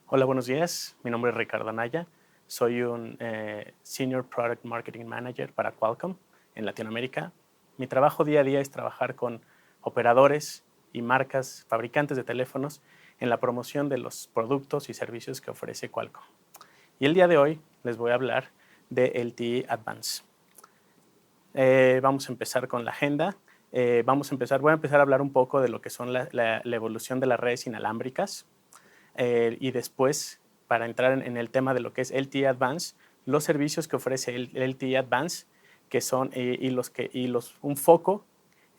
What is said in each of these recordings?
Hola, buenos días. Mi nombre es Ricardo Anaya. Soy un Senior Product Marketing Manager para Qualcomm en Latinoamérica. Mi trabajo día a día es trabajar con operadores y marcas, fabricantes de teléfonos en la promoción de los productos y servicios que ofrece Qualcomm. Y el día de hoy les voy a hablar de LTE Advance. Vamos a empezar con la agenda. Voy a empezar a hablar un poco de lo que son la evolución de las redes inalámbricas. Y después, para entrar en el tema de lo que es LTE Advance, los servicios que ofrece el LTE Advance, que son un foco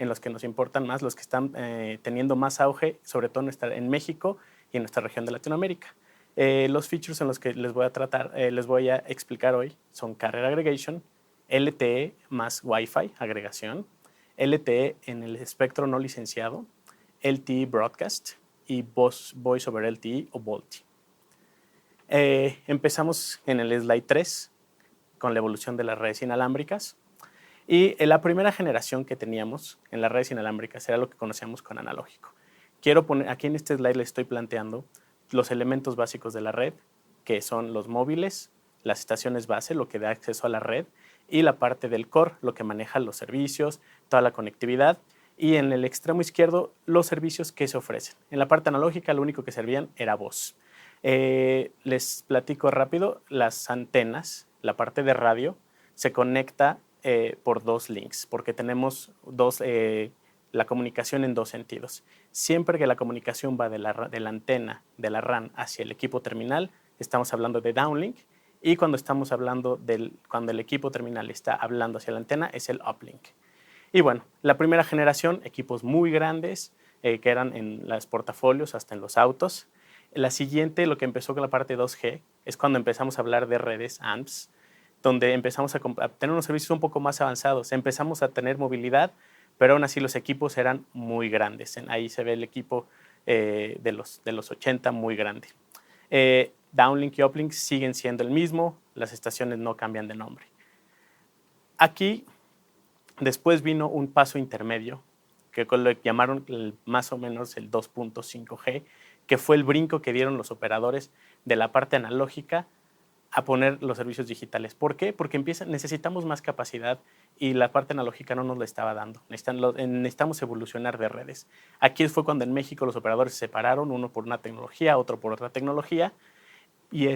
en los que nos importan más, los que están teniendo más auge, sobre todo en México y en nuestra región de Latinoamérica. Los features en los que les voy a explicar hoy son Carrier Aggregation, LTE más Wi-Fi agregación, LTE en el espectro no licenciado, LTE Broadcast y Voice over LTE o VoLTE. Empezamos en el slide 3 con la evolución de las redes inalámbricas. Y la primera generación que teníamos en las redes inalámbricas era lo que conocíamos con analógico. Quiero poner, aquí en este slide les estoy planteando los elementos básicos de la red, que son los móviles, las estaciones base, lo que da acceso a la red, y la parte del core, lo que maneja los servicios, toda la conectividad, y en el extremo izquierdo los servicios que se ofrecen. En la parte analógica lo único que servían era voz. Les platico rápido, las antenas, la parte de radio, se conecta por dos links, porque tenemos la comunicación en dos sentidos. Siempre que la comunicación va de la antena, de la RAN hacia el equipo terminal, estamos hablando de downlink, y cuando estamos hablando cuando el equipo terminal está hablando hacia la antena, es el uplink. Y bueno, la primera generación, equipos muy grandes, que eran en los portafolios, hasta en los autos. La siguiente, lo que empezó con la parte 2G, es cuando empezamos a hablar de redes AMPS, donde empezamos a tener unos servicios un poco más avanzados. Empezamos a tener movilidad, pero aún así los equipos eran muy grandes. Ahí se ve el equipo de los 80 muy grande. Downlink y uplink siguen siendo el mismo, las estaciones no cambian de nombre. Aquí después vino un paso intermedio, que lo llamaron más o menos el 2.5G, que fue el brinco que dieron los operadores de la parte analógica a poner los servicios digitales. ¿Por qué? Porque necesitamos más capacidad y la parte analógica no nos la estaba dando. Necesitamos evolucionar de redes. Aquí fue cuando en México los operadores se separaron, uno por una tecnología, otro por otra tecnología, y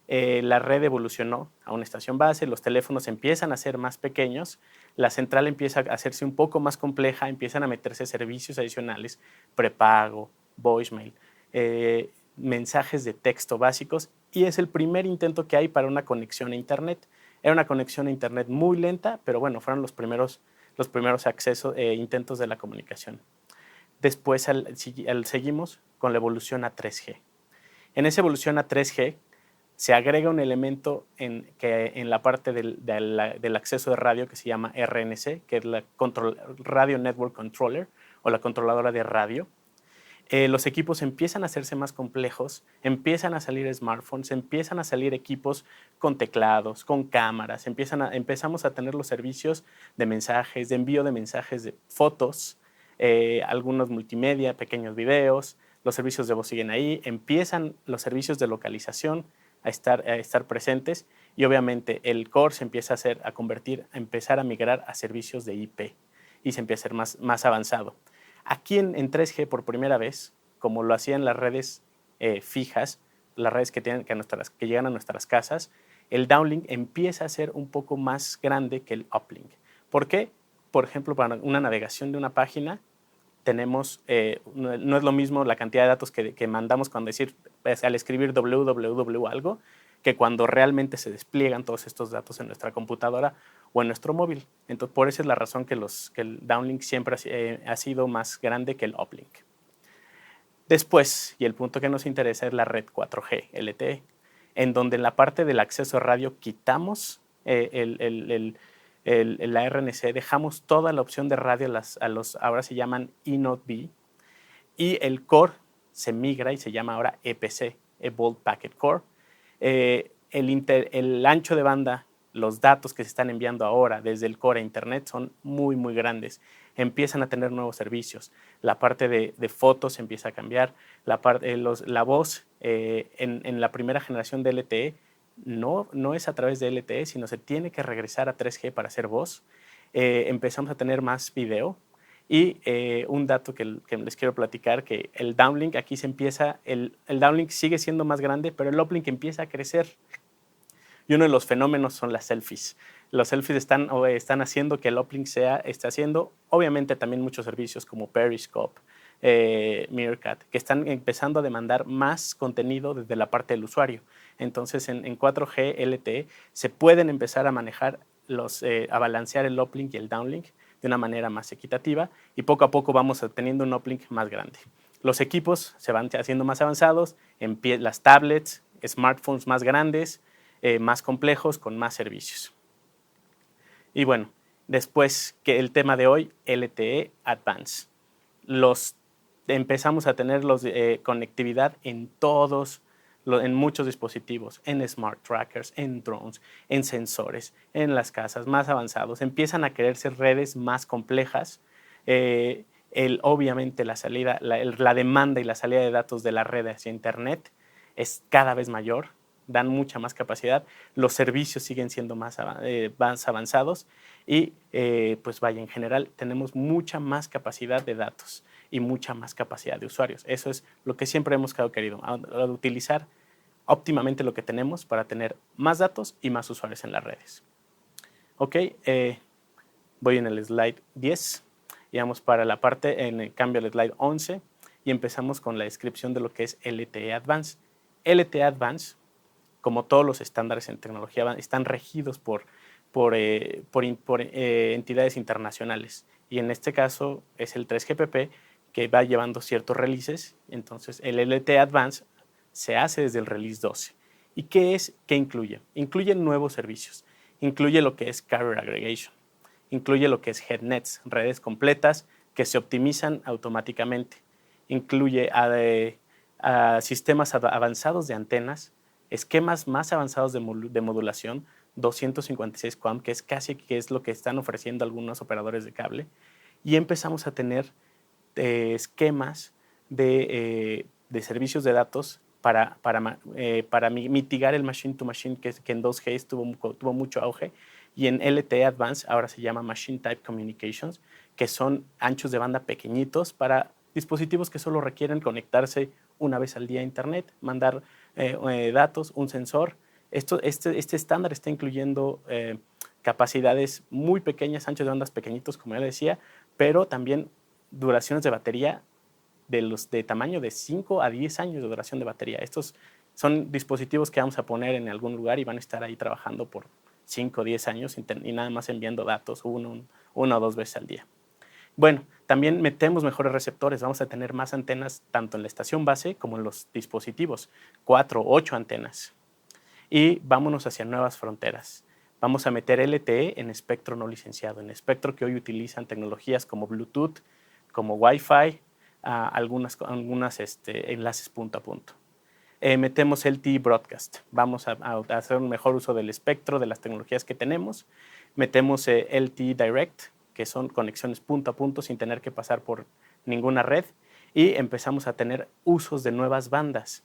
la red evolucionó a una estación base, los teléfonos empiezan a ser más pequeños, la central empieza a hacerse un poco más compleja, empiezan a meterse servicios adicionales, prepago, voicemail, mensajes de texto básicos, y es el primer intento que hay para una conexión a Internet. Era una conexión a Internet muy lenta, pero bueno, fueron los primeros intentos de la comunicación. Después seguimos con la evolución a 3G. En esa evolución a 3G se agrega un elemento en la parte del acceso de radio que se llama RNC, que es la Radio Network Controller o la controladora de radio. Los equipos empiezan a hacerse más complejos, empiezan a salir smartphones, empiezan a salir equipos con teclados, con cámaras, empezamos a tener los servicios de mensajes, de envío de mensajes, de fotos, algunos multimedia, pequeños videos, los servicios de voz siguen ahí, empiezan los servicios de localización a estar presentes, y obviamente el core se empieza a empezar a migrar a servicios de IP y se empieza a ser más avanzado. Aquí en 3G por primera vez, como lo hacían las redes fijas, las redes que llegan a nuestras casas, el downlink empieza a ser un poco más grande que el uplink. ¿Por qué? Por ejemplo, para una navegación de una página, no es lo mismo la cantidad de datos que mandamos al escribir www algo, que cuando realmente se despliegan todos estos datos en nuestra computadora o en nuestro móvil. Entonces, por esa es la razón que el downlink siempre ha sido más grande que el uplink. Después, y el punto que nos interesa, es la red 4G LTE, en donde en la parte del acceso a radio quitamos la RNC, dejamos toda la opción de radio ahora se llaman eNote B, y el core se migra y se llama ahora EPC, Evolved Packet Core. El ancho de banda, los datos que se están enviando ahora desde el core a Internet son muy, muy grandes. Empiezan a tener nuevos servicios. La parte de fotos empieza a cambiar. La voz en la primera generación de LTE no es a través de LTE, sino se tiene que regresar a 3G para hacer voz. Empezamos a tener más video. Y un dato que les quiero platicar, que el downlink aquí se empieza, el downlink sigue siendo más grande, pero el uplink empieza a crecer. Y uno de los fenómenos son las selfies. Los selfies están haciendo que el uplink esté haciendo, obviamente también muchos servicios como Periscope, Meerkat, que están empezando a demandar más contenido desde la parte del usuario. Entonces en 4G LTE se pueden empezar a manejar a balancear el uplink y el downlink de una manera más equitativa y poco a poco vamos teniendo un uplink más grande. Los equipos se van haciendo más avanzados, las tablets, smartphones más grandes, más complejos, con más servicios. Y bueno, después que el tema de hoy, LTE Advanced. Empezamos a tener conectividad en en muchos dispositivos, en smart trackers, en drones, en sensores, en las casas más avanzados. Empiezan a crearse redes más complejas. Obviamente la demanda y la salida de datos de la red hacia Internet es cada vez mayor, dan mucha más capacidad, los servicios siguen siendo más avanzados y pues vaya, en general tenemos mucha más capacidad de datos y mucha más capacidad de usuarios. Eso es lo que siempre hemos querido, utilizar óptimamente lo que tenemos para tener más datos y más usuarios en las redes. Ok, voy en el slide 10 y vamos para la parte, en el cambio al slide 11 y empezamos con la descripción de lo que es LTE Advanced. LTE Advanced, como todos los estándares en tecnología, están regidos por entidades internacionales. Y en este caso es el 3GPP que va llevando ciertos releases. Entonces el LTE Advanced se hace desde el release 12. ¿Y qué incluye? Incluye nuevos servicios. Incluye lo que es carrier aggregation. Incluye lo que es headnets, redes completas que se optimizan automáticamente. Incluye sistemas avanzados de antenas, esquemas más avanzados de modulación, 256 QAM, que es lo que están ofreciendo algunos operadores de cable, y empezamos a tener esquemas de servicios de datos para mitigar el machine to machine que en 2G tuvo mucho auge, y en LTE Advanced ahora se llama Machine Type Communications, que son anchos de banda pequeñitos para dispositivos que solo requieren conectarse una vez al día a Internet, mandar datos, un sensor. Este estándar está incluyendo capacidades muy pequeñas, anchos de bandas pequeñitos, como ya decía, pero también duraciones de batería de tamaño de 5 a 10 años de duración de batería. Estos son dispositivos que vamos a poner en algún lugar y van a estar ahí trabajando por 5 o 10 años y nada más enviando datos una o dos veces al día. Bueno, también metemos mejores receptores. Vamos a tener más antenas tanto en la estación base como en los dispositivos. 4 o 8 antenas. Y vámonos hacia nuevas fronteras. Vamos a meter LTE en espectro no licenciado, en espectro que hoy utilizan tecnologías como Bluetooth, como Wi-Fi, algunas enlaces punto a punto. Metemos LTE Broadcast. Vamos a hacer un mejor uso del espectro, de las tecnologías que tenemos. Metemos LTE Direct, que son conexiones punto a punto sin tener que pasar por ninguna red. Y empezamos a tener usos de nuevas bandas.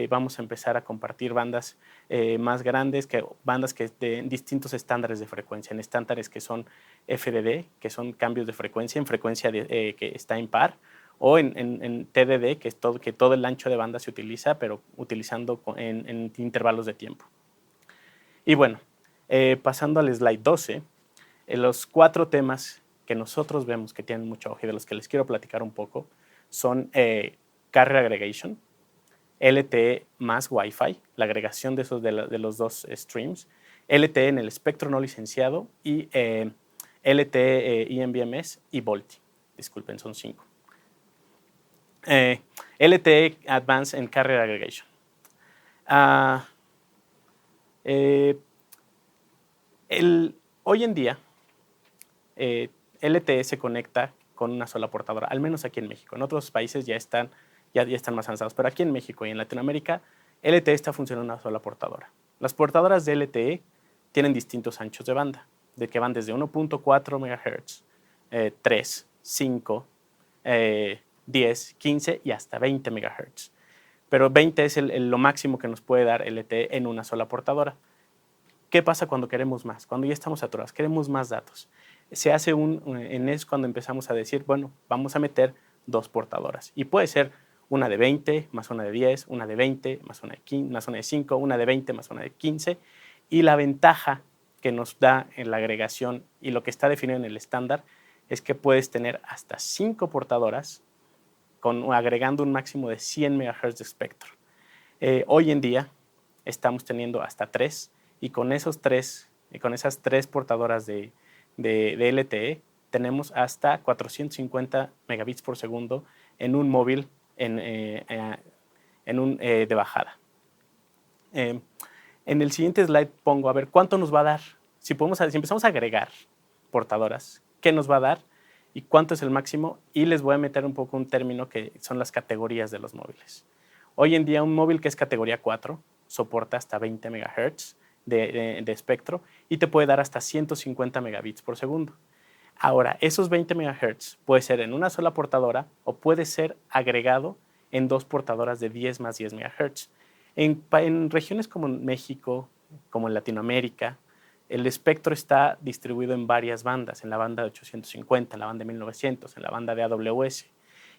Vamos a empezar a compartir bandas más grandes, bandas que de distintos estándares de frecuencia, en estándares que son FDD, que son cambios de frecuencia, en frecuencia que está impar, o en TDD, que todo el ancho de banda se utiliza, pero utilizando en intervalos de tiempo. Y bueno, pasando al slide 12, los 4 temas que nosotros vemos que tienen mucho auge, de los que les quiero platicar un poco, son carrier aggregation, LTE más Wi-Fi, la agregación de los dos streams, LTE en el espectro no licenciado y LTE eMBMS y VoLTE. Disculpen, son 5. LTE Advanced en Carrier Aggregation. Hoy en día, LTE se conecta con una sola portadora, al menos aquí en México. En otros países ya están más avanzados, pero aquí en México y en Latinoamérica, LTE está funcionando una sola portadora. Las portadoras de LTE tienen distintos anchos de banda, de que van desde 1.4 MHz, 3, 5, 10, 15 y hasta 20 MHz. pero 20 es lo máximo que nos puede dar LTE en una sola portadora. ¿Qué pasa cuando queremos más? Cuando ya estamos saturados, queremos más datos. Es cuando empezamos a decir, bueno, vamos a meter 2 portadoras. Y puede ser una de 20 más una de 10, una de 20 más una de 15, más una de 5, una de 20 más una de 15. Y la ventaja que nos da en la agregación y lo que está definido en el estándar es que puedes tener hasta 5 portadoras agregando un máximo de 100 MHz de espectro. Hoy en día estamos teniendo hasta 3 y con esas 3 portadoras de LTE tenemos hasta 450 megabits por segundo en un móvil de bajada. En el siguiente slide pongo a ver cuánto nos va a dar. Si empezamos a agregar portadoras, ¿qué nos va a dar? ¿Y cuánto es el máximo? Y les voy a meter un poco un término que son las categorías de los móviles. Hoy en día un móvil que es categoría 4 soporta hasta 20 MHz de espectro y te puede dar hasta 150 megabits por segundo. Ahora, esos 20 MHz puede ser en una sola portadora o puede ser agregado en 2 portadoras de 10 más 10 MHz. En regiones como México, como en Latinoamérica, el espectro está distribuido en varias bandas, en la banda de 850, en la banda de 1900, en la banda de AWS,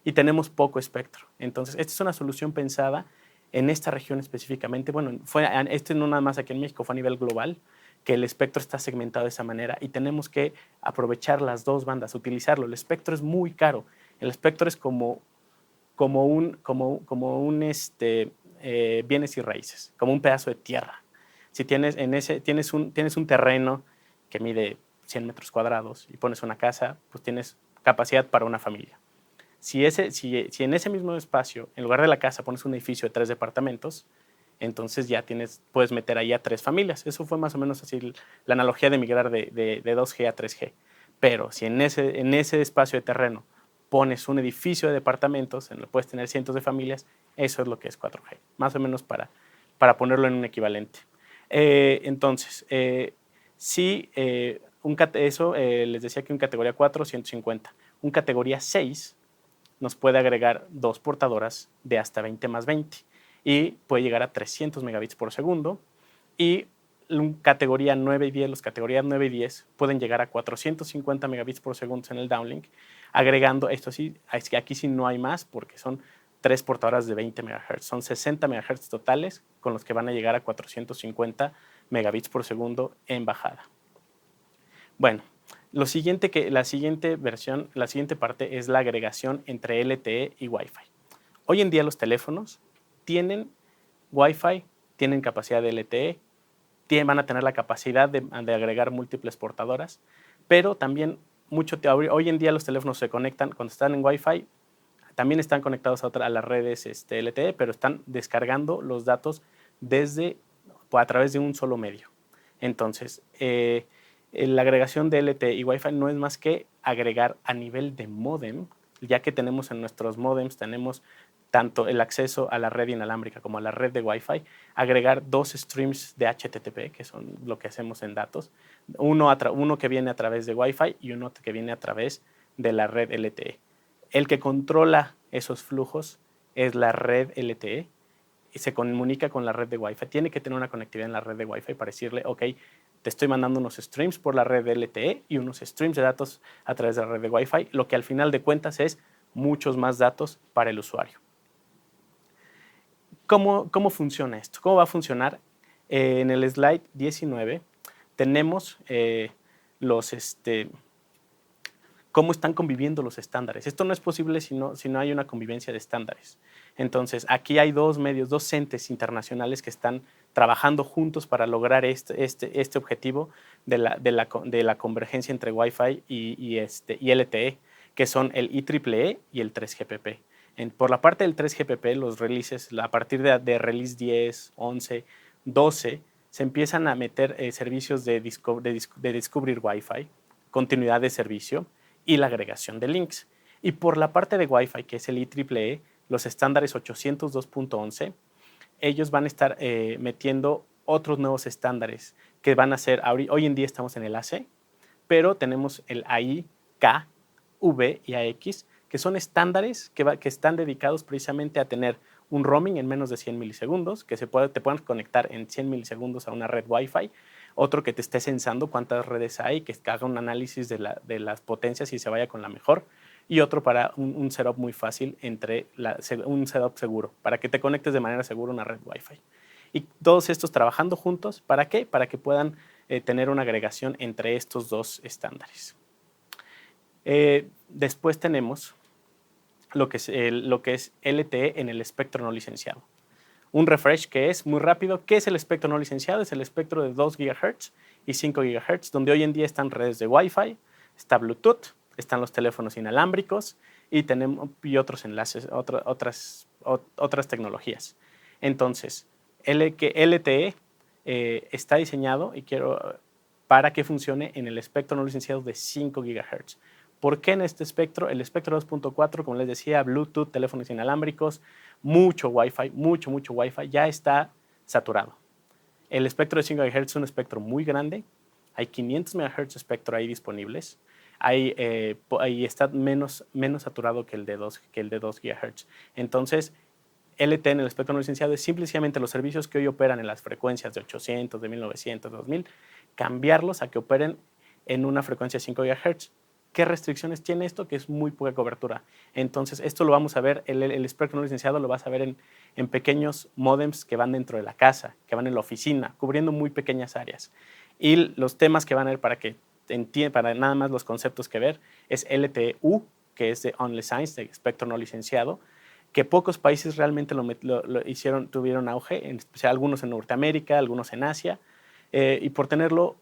y tenemos poco espectro. Entonces, esta es una solución pensada en esta región específicamente. Bueno, esto no nada más aquí en México, fue a nivel global, que el espectro está segmentado de esa manera y tenemos que aprovechar las 2 bandas, utilizarlo. El espectro es muy caro. El espectro es como bienes y raíces, como un pedazo de tierra. Si tienes un terreno que mide 100 metros cuadrados y pones una casa, pues tienes capacidad para una familia. Si en ese mismo espacio, en lugar de la casa, pones un edificio de 3 departamentos, entonces ya puedes meter ahí a 3 familias. Eso fue más o menos así la analogía de migrar de 2G a 3G. Pero si en ese espacio de terreno pones un edificio de departamentos, en el que puedes tener cientos de familias, eso es lo que es 4G, más o menos para ponerlo en un equivalente. Entonces, les decía que un categoría 4, 150. Un categoría 6 nos puede agregar 2 portadoras de hasta 20 más 20 y puede llegar a 300 megabits por segundo. Y categoría 9 y 10, los categorías 9 y 10 pueden llegar a 450 megabits por segundo en el downlink, agregando, esto sí, es que aquí sí no hay más porque son 3 portadoras de 20 MHz, son 60 MHz totales con los que van a llegar a 450 megabits por segundo en bajada. Bueno, la siguiente parte es la agregación entre LTE y Wi-Fi. Hoy en día los teléfonos tienen Wi-Fi, tienen capacidad de LTE, van a tener la capacidad de agregar múltiples portadoras, pero también hoy en día los teléfonos se conectan cuando están en Wi-Fi, también están conectados a las redes LTE, pero están descargando los datos a través de un solo medio. Entonces, la agregación de LTE y Wi-Fi no es más que agregar a nivel de módem, ya que tenemos en nuestros módems, tenemos tanto el acceso a la red inalámbrica como a la red de Wi-Fi, agregar 2 streams de HTTP, que son lo que hacemos en datos, uno que viene a través de Wi-Fi y uno que viene a través de la red LTE. El que controla esos flujos es la red LTE y se comunica con la red de Wi-Fi. Tiene que tener una conectividad en la red de Wi-Fi para decirle, ok, te estoy mandando unos streams por la red de LTE y unos streams de datos a través de la red de Wi-Fi, lo que al final de cuentas es muchos más datos para el usuario. ¿Cómo funciona esto? ¿Cómo va a funcionar? En el slide 19 tenemos cómo están conviviendo los estándares. Esto no es posible si no hay una convivencia de estándares. Entonces, aquí hay 2 entes internacionales que están trabajando juntos para lograr este objetivo de la convergencia entre Wi-Fi y LTE, que son el IEEE y el 3GPP. Por la parte del 3GPP, los releases, a partir de release 10, 11, 12, se empiezan a meter servicios de descubrir Wi-Fi, continuidad de servicio y la agregación de links. Y por la parte de Wi-Fi, que es el IEEE, los estándares 802.11, ellos van a estar metiendo otros nuevos estándares que van a ser, hoy en día estamos en el AC, pero tenemos el AI, K, V y AX, que son estándares que están dedicados precisamente a tener un roaming en menos de 100 milisegundos, que te puedan conectar en 100 milisegundos a una red Wi-Fi, otro que te esté censando cuántas redes hay, que haga un análisis de las potencias y se vaya con la mejor, y otro para un setup muy fácil, un setup seguro, para que te conectes de manera segura a una red Wi-Fi. Y todos estos trabajando juntos, ¿para qué? Para que puedan tener una agregación entre estos dos estándares. Después tenemos lo que es LTE en el espectro no licenciado. Un refresh que es muy rápido. ¿Qué es el espectro no licenciado? Es el espectro de 2 GHz y 5 GHz, donde hoy en día están redes de Wi-Fi, está Bluetooth, están los teléfonos inalámbricos y otros enlaces, otras tecnologías. Entonces, LTE está diseñado para que funcione en el espectro no licenciado de 5 GHz. ¿Por qué en este espectro? El espectro 2.4, como les decía, Bluetooth, teléfonos inalámbricos, mucho Wi-Fi, mucho Wi-Fi, ya está saturado. El espectro de 5 GHz es un espectro muy grande, hay 500 MHz de espectro ahí disponibles, ahí está menos saturado que el de 2 GHz. Entonces, LTE en el espectro no licenciado es simplemente los servicios que hoy operan en las frecuencias de 800, de 1900, de 2000, cambiarlos a que operen en una frecuencia de 5 GHz. ¿Qué restricciones tiene esto? Que es muy poca cobertura. Entonces, esto lo vamos a ver, el espectro no licenciado lo vas a ver en pequeños módems que van dentro de la casa, que van en la oficina, cubriendo muy pequeñas áreas. Y los temas que van a ver para nada más los conceptos que ver, es LTE-U, que es de Unlicensed, de espectro no licenciado, que pocos países realmente tuvieron auge, en especial algunos en Norteamérica, algunos en Asia, y por tenerlo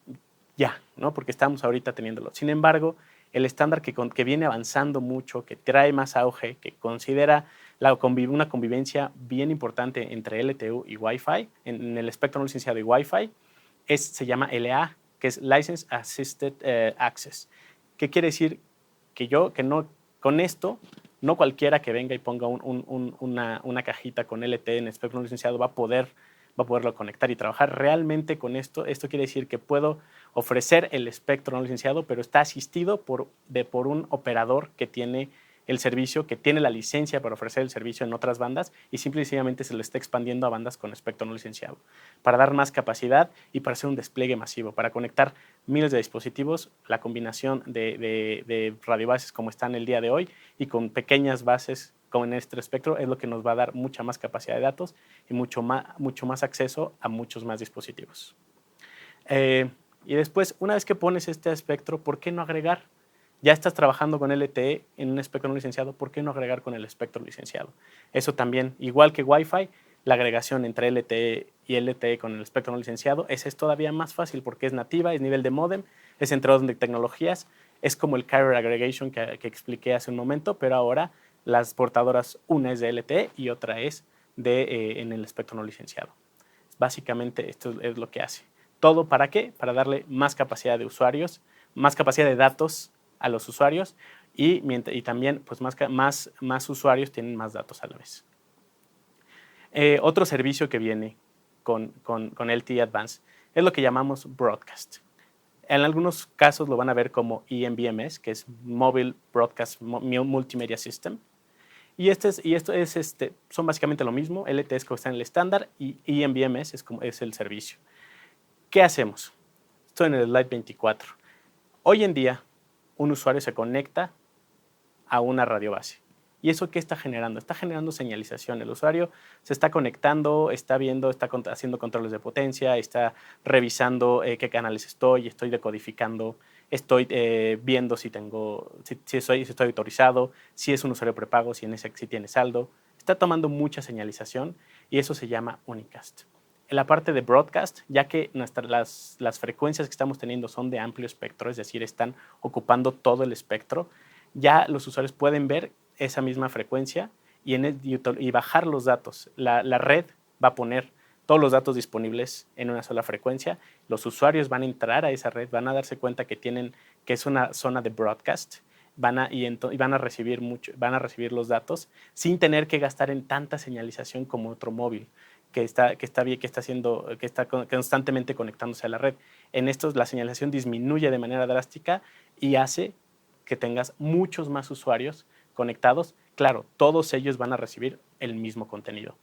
ya, ¿no? Porque estamos ahorita teniéndolo. Sin embargo, el estándar que viene avanzando mucho, que trae más auge, que considera una convivencia bien importante entre LTE y Wi-Fi, en el espectro no licenciado y Wi-Fi, se llama LA, que es License Assisted Access. ¿Qué quiere decir? Que con esto, no cualquiera que venga y ponga una cajita con LTE en espectro no licenciado va a poderlo conectar y trabajar realmente con esto. Esto quiere decir que puedo ofrecer el espectro no licenciado, pero está asistido por un operador que tiene el servicio, que tiene la licencia para ofrecer el servicio en otras bandas y simple y sencillamente se lo está expandiendo a bandas con espectro no licenciado para dar más capacidad y para hacer un despliegue masivo, para conectar miles de dispositivos, la combinación de radiobases como están el día de hoy y con pequeñas bases como en este espectro es lo que nos va a dar mucha más capacidad de datos y mucho más acceso a muchos más dispositivos. Y después, una vez que pones este espectro, ¿por qué no agregar? Ya estás trabajando con LTE en un espectro no licenciado, ¿por qué no agregar con el espectro licenciado? Eso también, igual que Wi-Fi, la agregación entre LTE y LTE con el espectro no licenciado, esa es todavía más fácil porque es nativa, es nivel de módem, es entre orden de tecnologías, es como el carrier aggregation que expliqué hace un momento, pero ahora las portadoras, una es de LTE y otra es en el espectro no licenciado. Básicamente esto es lo que hace. ¿Todo para qué? Para darle más capacidad de usuarios, más capacidad de datos a los usuarios y también pues más usuarios tienen más datos a la vez. Otro servicio que viene con LTE Advanced es lo que llamamos Broadcast. En algunos casos lo van a ver como eMBMS, que es Mobile Broadcast Multimedia System. Y son básicamente lo mismo. LTE es como está en el estándar y eMBMS es el servicio. ¿Qué hacemos? Estoy en el slide 24. Hoy en día, un usuario se conecta a una radiobase. ¿Y eso qué está generando? Está generando señalización. El usuario se está conectando, está viendo, está haciendo controles de potencia, está revisando qué canales estoy decodificando, estoy viendo si estoy autorizado, si es un usuario prepago, si tiene saldo. Está tomando mucha señalización y eso se llama unicast. En la parte de broadcast, ya que las frecuencias que estamos teniendo son de amplio espectro, es decir, están ocupando todo el espectro, ya los usuarios pueden ver esa misma frecuencia y bajar los datos. La red va a poner todos los datos disponibles en una sola frecuencia. Los usuarios van a entrar a esa red, van a darse cuenta que es una zona de broadcast, van a recibir los datos sin tener que gastar en tanta señalización como otro móvil que está constantemente conectándose a la red. En estos la señalización disminuye de manera drástica y hace que tengas muchos más usuarios conectados. Claro, todos ellos van a recibir el mismo contenido.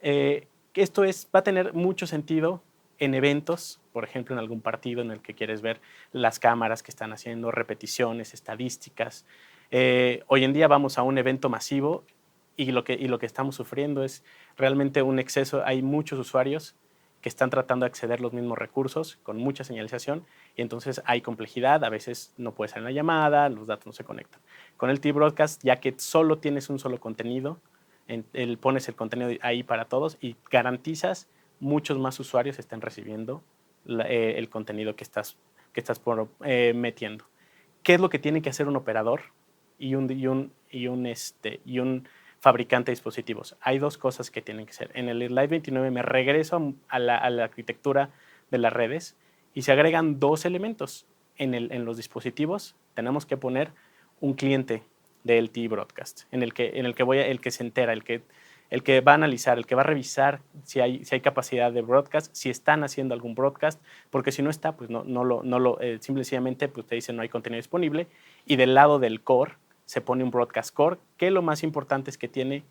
Esto va a tener mucho sentido en eventos, por ejemplo, en algún partido en el que quieres ver las cámaras que están haciendo, repeticiones, estadísticas. Hoy en día vamos a un evento masivo y lo que estamos sufriendo es realmente un exceso. Hay muchos usuarios que están tratando de acceder a los mismos recursos con mucha señalización y entonces hay complejidad, a veces no puede salir la llamada, los datos no se conectan. Con el T-Broadcast, ya que solo tienes un solo contenido, pones el contenido ahí para todos y garantizas muchos más usuarios estén recibiendo el contenido que estás metiendo. ¿Qué es lo que tiene que hacer un operador y un fabricante de dispositivos? Hay dos cosas que tienen que ser. En el slide 29 me regreso a la arquitectura de las redes y se agregan dos elementos. En los dispositivos tenemos que poner un cliente de LTE Broadcast, el que se entera, el que va a analizar, el que va a revisar si hay capacidad de broadcast, si están haciendo algún broadcast, porque si no está, pues simple y sencillamente pues te dicen no hay contenido disponible. Y del lado del core se pone un broadcast core, que lo más importante es que tiene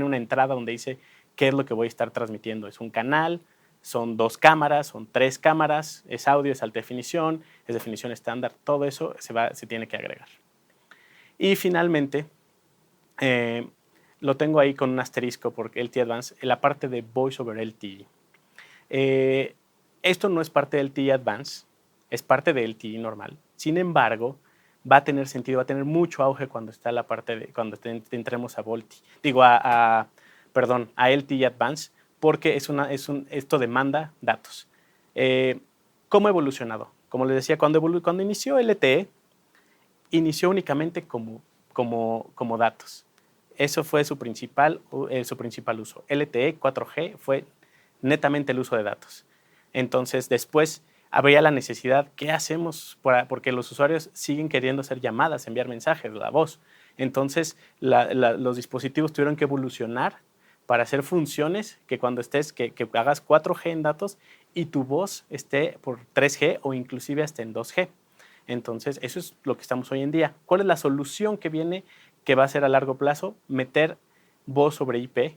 una entrada donde dice qué es lo que voy a estar transmitiendo. Es un canal, son 2 cámaras, son 3 cámaras, es audio, es alta definición, es definición estándar, todo eso se tiene que agregar. Y finalmente, lo tengo ahí con un asterisco porque LTE Advanced, en la parte de Voice over LTE. Esto no es parte del LTE Advanced, es parte del LTE normal. Sin embargo, va a tener sentido, va a tener mucho auge cuando está la parte cuando entremos a a LTE Advanced, porque esto demanda datos. ¿Cómo ha evolucionado? Como les decía, cuando inició LTE, inició únicamente como datos. Eso fue su principal uso. LTE 4G fue netamente el uso de datos. Entonces, después habría la necesidad, ¿qué hacemos? Porque los usuarios siguen queriendo hacer llamadas, enviar mensajes, la voz. Entonces, los dispositivos tuvieron que evolucionar para hacer funciones que cuando que hagas 4G en datos y tu voz esté por 3G o inclusive hasta en 2G. Entonces, eso es lo que estamos hoy en día. ¿Cuál es la solución que viene, que va a ser a largo plazo? Meter voz sobre IP,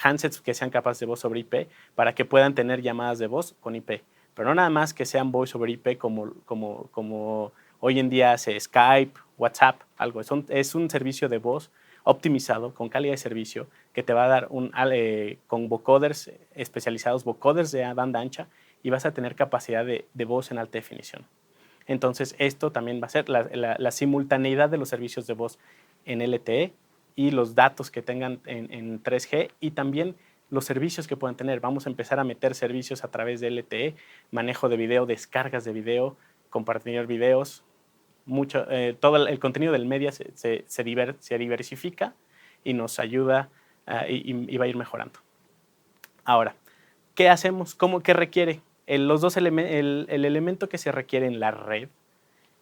handsets que sean capaces de voz sobre IP, para que puedan tener llamadas de voz con IP. Pero no nada más que sean voz sobre IP como hoy en día hace Skype, WhatsApp, algo. Es un servicio de voz optimizado, con calidad de servicio, que te va a dar con vocoders especializados, vocoders de banda ancha, y vas a tener capacidad de voz en alta definición. Entonces, esto también va a ser la simultaneidad de los servicios de voz en LTE y los datos que tengan en 3G y también los servicios que puedan tener. Vamos a empezar a meter servicios a través de LTE, manejo de video, descargas de video, compartir videos. Todo el contenido del media se diversifica y nos ayuda y va a ir mejorando. Ahora, ¿qué hacemos? ¿Qué requiere? El elemento que se requiere en la red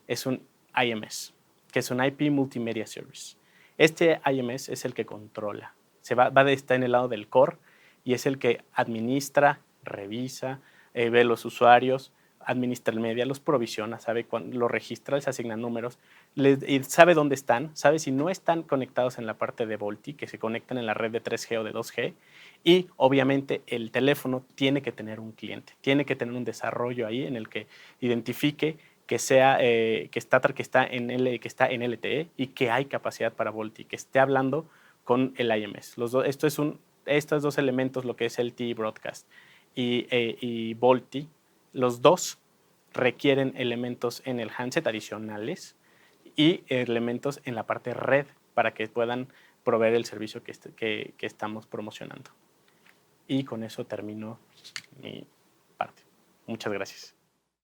es un IMS, que es un IP Multimedia Service. Este IMS es el que controla, está en el lado del core y es el que administra, revisa, ve los usuarios, administra el media, los provisiona, sabe cuándo los registra, les asigna números, y sabe dónde están, sabe si no están conectados en la parte de VoLTE, que se conectan en la red de 3G o de 2G, y obviamente el teléfono tiene que tener un cliente, tiene que tener un desarrollo ahí en el que identifique que está en LTE y que hay capacidad para VoLTE, que esté hablando con el IMS. Estos dos elementos, lo que es LTE Broadcast y VoLTE, los dos requieren elementos en el handset adicionales y elementos en la parte red para que puedan proveer el servicio que estamos promocionando. Y con eso termino mi parte. Muchas gracias.